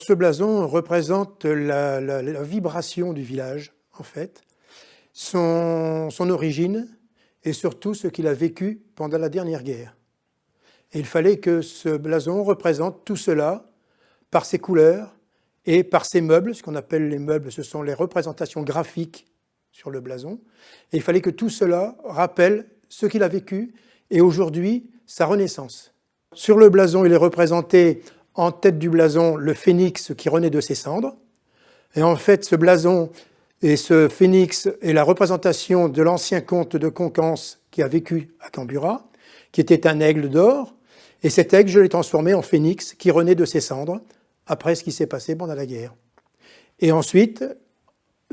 Ce blason représente la vibration du village, en fait, son origine et surtout ce qu'il a vécu pendant la dernière guerre. Et il fallait que ce blason représente tout cela par ses couleurs et par ses meubles. Ce qu'on appelle les meubles, ce sont les représentations graphiques sur le blason. Et il fallait que tout cela rappelle ce qu'il a vécu et aujourd'hui sa renaissance. Sur le blason, il est représenté en tête du blason le phénix qui renaît de ses cendres. Et en fait, ce blason et ce phénix est la représentation de l'ancien comte de Conquence qui a vécu à Cambura, qui était un aigle d'or. Et cet aigle, je l'ai transformé en phénix qui renaît de ses cendres après ce qui s'est passé pendant la guerre. Et ensuite,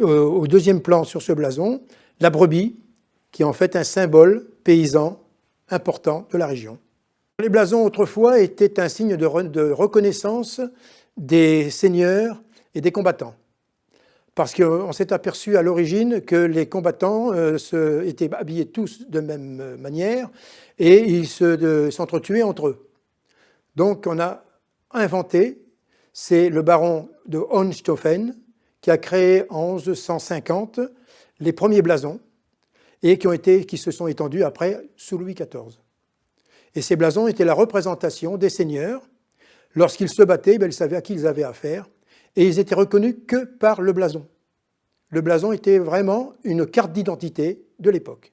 au deuxième plan sur ce blason, la brebis, qui est en fait un symbole paysan important de la région. Les blasons, autrefois, étaient un signe de reconnaissance des seigneurs et des combattants. Parce qu'on s'est aperçu à l'origine que les combattants étaient habillés tous de même manière et ils s'entretuaient entre eux. Donc on a inventé, c'est le baron de Hohenstaufen qui a créé en 1150 les premiers blasons et qui se sont étendus après sous Louis XIV. Et ces blasons étaient la représentation des seigneurs. Lorsqu'ils se battaient, ils savaient à qui ils avaient affaire et ils étaient reconnus que par le blason. Le blason était vraiment une carte d'identité de l'époque.